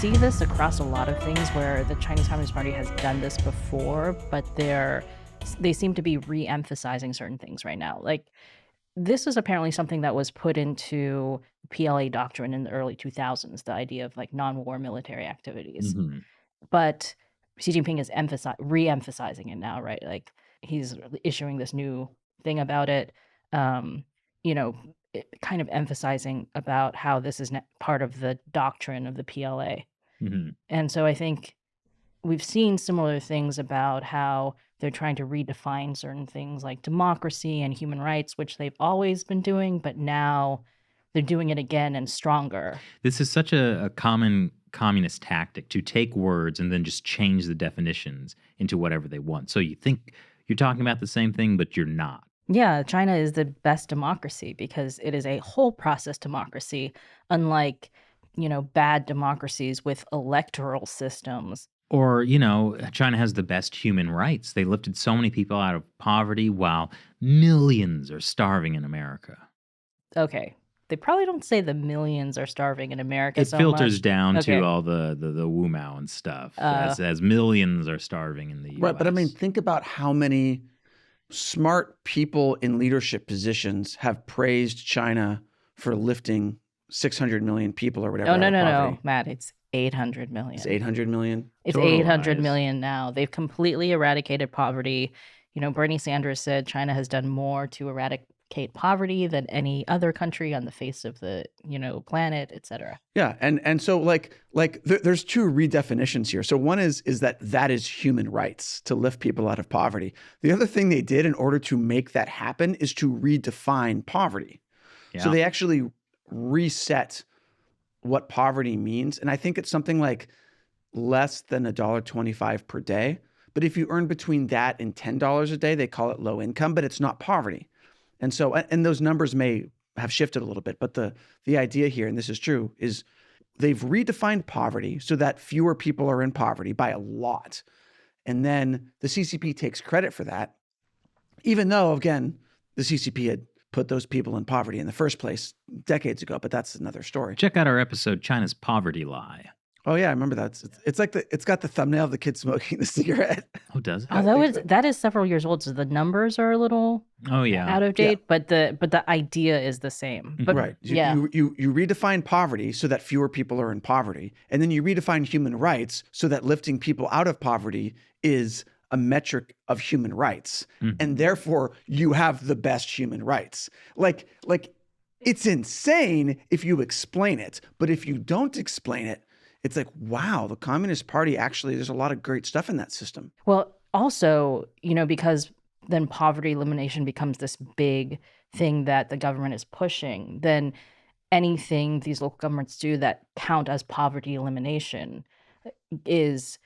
see this across a lot of things where the Chinese Communist Party has done this before, but they seem to be re-emphasizing certain things right now. Like, this is apparently something that was put into PLA doctrine in the early 2000s, the idea of like non-war military activities. Mhm. But Xi Jinping is re-emphasizing it now, right? Like, he's issuing this new thing about it, kind of emphasizing about how this is part of the doctrine of the PLA. Mhm. And so I think we've seen similar things about how they're trying to redefine certain things like democracy and human rights, which they've always been doing, but now they're doing it again and stronger. This is such a common communist tactic to take words and then just change the definitions into whatever they want. So you think you're talking about the same thing, but you're not. Yeah, China is the best democracy because it is a whole process democracy, unlike, bad democracies with electoral systems. Or, China has the best human rights. They lifted so many people out of poverty while millions are starving in America. Okay. They probably don't say the millions are starving in America It so filters much. down Okay. to all the Wu Mao and stuff as millions are starving in the U.S. Right, but I mean, think about how many smart people in leadership positions have praised China for lifting 600 million people or whatever. Oh, no, out of poverty. Matt, it's 800 million. It's 800 million? It's Total 800 rise. million now. They've completely eradicated poverty. Bernie Sanders said China has done more to eradicate poverty than any other country on the face of the, planet, et cetera. Yeah, and so there's two redefinitions here. So one is that is human rights, to lift people out of poverty. The other thing they did in order to make that happen is to redefine poverty. Yeah. So they actually reset what poverty means, and I think it's something like less than $1.25 per day. But if you earn between that and $10 a day, they call it low income, but it's not poverty. And so, and those numbers may have shifted a little bit, but the idea here, and this is true, is they've redefined poverty so that fewer people are in poverty by a lot. And then the CCP takes credit for that, even though, again, the CCP had put those people in poverty in the first place decades ago, but that's another story. Check out our episode, China's Poverty Lie. Oh yeah, I remember that. It's like it's got the thumbnail of the kid smoking the cigarette. Oh, does it? Although that is several years old, so the numbers are a little out of date, but the idea is the same. But Right. yeah. You redefine poverty so that fewer people are in poverty. And then you redefine human rights so that lifting people out of poverty is a metric of human rights. Mhm. And therefore you have the best human rights. Like it's insane if you explain it, but if you don't explain it, it's like, wow, the Communist Party actually, there's a lot of great stuff in that system. Well, also, because then poverty elimination becomes this big thing that the government is pushing, then anything these local governments do that count as poverty elimination is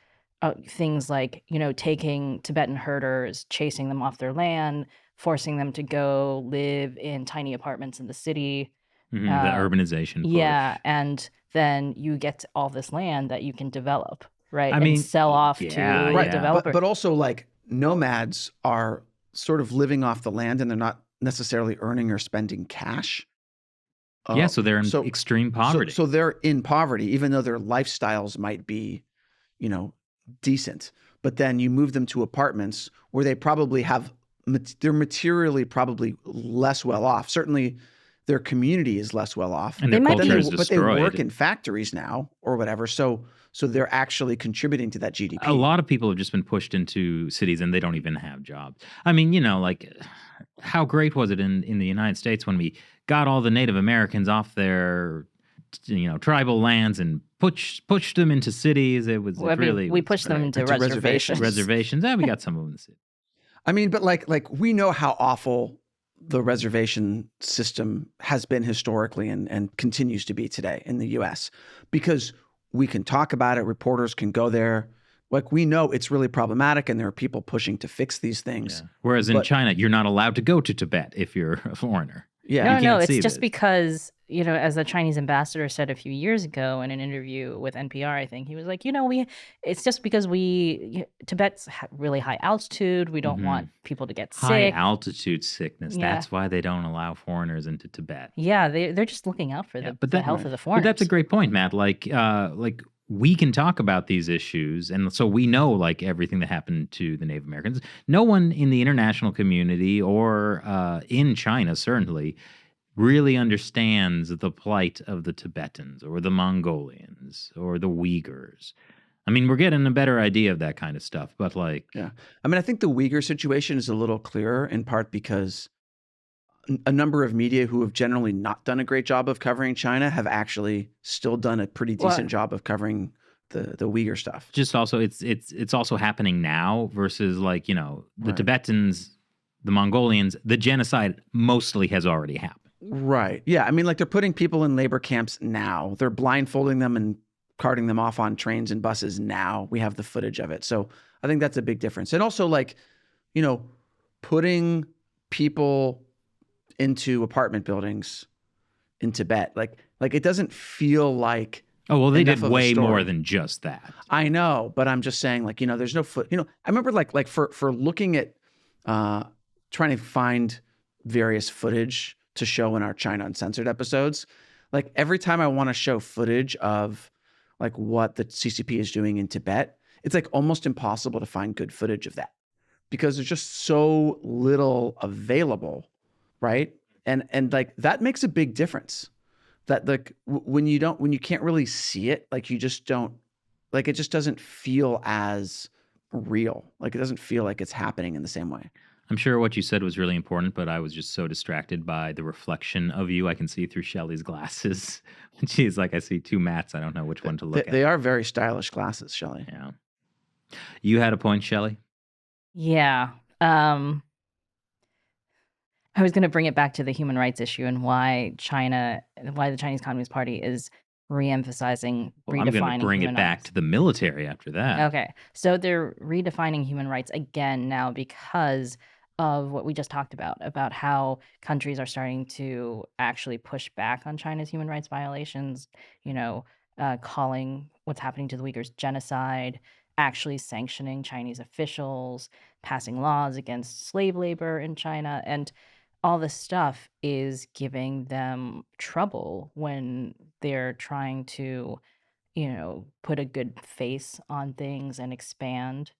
things like, taking Tibetan herders, chasing them off their land, forcing them to go live in tiny apartments in the city. The urbanization push. Yeah, and then you get all this land that you can develop, right? I mean, and sell off to yeah. developers. But also like nomads are sort of living off the land and they're not necessarily earning or spending cash. So they're in extreme poverty. So they're in poverty, even though their lifestyles might be, decent. But then you move them to apartments where they probably they're materially probably less well off. Certainly their community is less well off. And their culture is but they destroyed. work in factories now or whatever. So they're actually contributing to that GDP. A lot of people have just been pushed into cities and they don't even have jobs. I mean, how great was it in the United States when we got all the Native Americans off their, tribal lands and pushed them into cities? It was we pushed them into reservations. Reservations. We got some of them in the city. I mean, but like we know how awful the reservation system has been historically and continues to be today in the US, because we can talk about it. Reporters can go there. Like, we know it's really problematic and there are people pushing to fix these things. Yeah. Whereas in China, you're not allowed to go to Tibet if you're a foreigner. Yeah. No, it's just because, as the Chinese ambassador said a few years ago in an interview with NPR, I think, he was like, it's just because Tibet's really high altitude. We don't want people to get sick. High altitude sickness. Yeah. That's why they don't allow foreigners into Tibet. Yeah, they're just looking out for the health of the foreigners. But that's a great point, Matt. Like we can talk about these issues, and so we know like everything that happened to the Native Americans. No one in the international community or in China certainly really understands the plight of the Tibetans or the Mongolians or the Uyghurs. I mean, we're getting a better idea of that kind of stuff, but like, Yeah. I mean, I think the Uyghur situation is a little clearer in part because a number of media who have generally not done a great job of covering China have actually still done a pretty decent Well, job of covering the Uyghur stuff. just also it's also happening now versus like, you know, the Right. Tibetans, the Mongolians, the genocide mostly has already happened. Right. Yeah. I mean, like they're putting people in labor camps now. They're blindfolding them and carting them off on trains and buses now. We have the footage of it. So I think that's a big difference. And also like, you know, putting people into apartment buildings in Tibet, like it doesn't feel like Oh, well, they enough did of a way story. more than just that. I know, but I'm just saying, like, you know, there's no foot. You know, I remember like for looking at trying to find various footage to show in our China Uncensored episodes. Like every time I want to show footage of like what the CCP is doing in Tibet, it's like almost impossible to find good footage of that because there's just so little available, right? And like that makes a big difference. That like when you can't really see it, like you just don't, like it just doesn't feel as real. Like it doesn't feel like it's happening in the same way. I'm sure what you said was really important, but I was just so distracted by the reflection of you. I can see through Shelley's glasses. She's like, I see two Matts. I don't know which one to look at. They are very stylish glasses, Shelley. Yeah. You had a point, Shelley? yeah. I was going to bring it back to the human rights issue and why the Chinese Communist Party is re-emphasizing Well, I'm going redefining to bring it human back rights. to the military after that. Okay, so they're redefining human rights again now because of what we just talked about how countries are starting to actually push back on China's human rights violations, calling what's happening to the Uyghurs genocide, actually sanctioning Chinese officials, passing laws against slave labor in China, and all this stuff is giving them trouble when they're trying to put a good face on things and expand.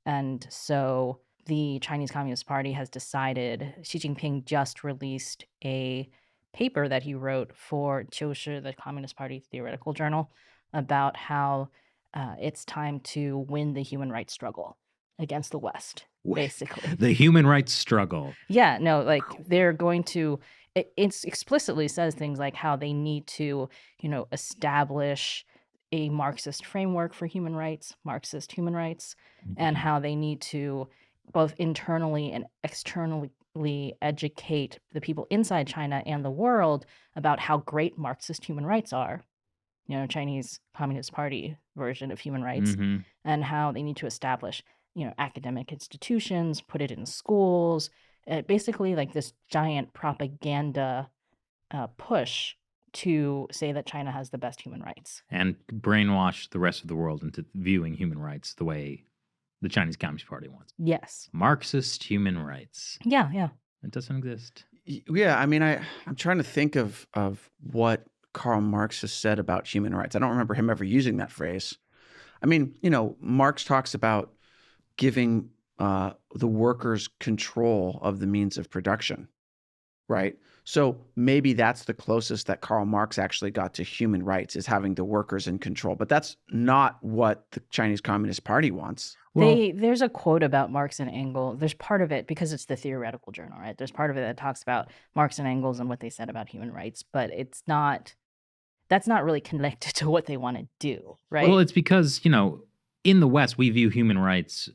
And so the Chinese Communist Party has decided, Xi Jinping just released a paper that he wrote for 就是 the Communist Party Theoretical Journal, about how it's time to win the human rights struggle against the West, basically. The human rights struggle. Yeah, no, like they're going to, it explicitly says things like how they need to, establish a Marxist framework for human rights, Marxist human rights, and how they need to both internally and externally educate the people inside China and the world about how great Marxist human rights are, Chinese Communist Party version of human rights, Mhm. and how they need to establish, academic institutions, put it in schools, basically like this giant propaganda push to say that China has the best human rights. And brainwash the rest of the world into viewing human rights the way the Chinese Communist Party wants. Yes. Marxist human rights. Yeah. It doesn't exist. Yeah, I mean, I'm trying to think of what Karl Marx has said about human rights. I don't remember him ever using that phrase. I mean, Marx talks about giving the workers control of the means of production, right? So maybe that's the closest that Karl Marx actually got to human rights, is having the workers in control. But that's not what the Chinese Communist Party wants. Well, There's a quote about Marx and Engels. There's part of it, because it's the theoretical journal, right? There's part of it that talks about Marx and Engels and what they said about human rights, but that's not really connected to what they want to do, right? well, it's because, in the West, we view human rights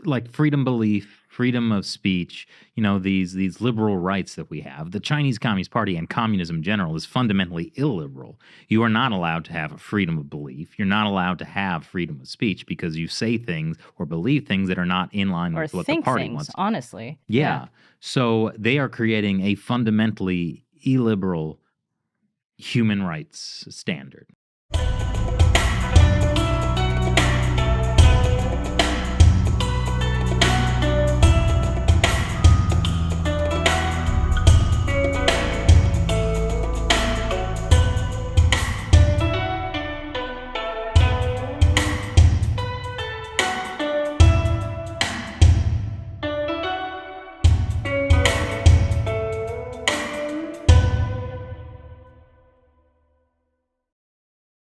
like freedom of belief, freedom of speech, these liberal rights that we have. The Chinese Communist Party and communism in general is fundamentally illiberal. You are not allowed to have a freedom of belief. You're not allowed to have freedom of speech because you say things or believe things that are not in line or with what the think party things, wants. honestly. Yeah. So they are creating a fundamentally illiberal human rights standard.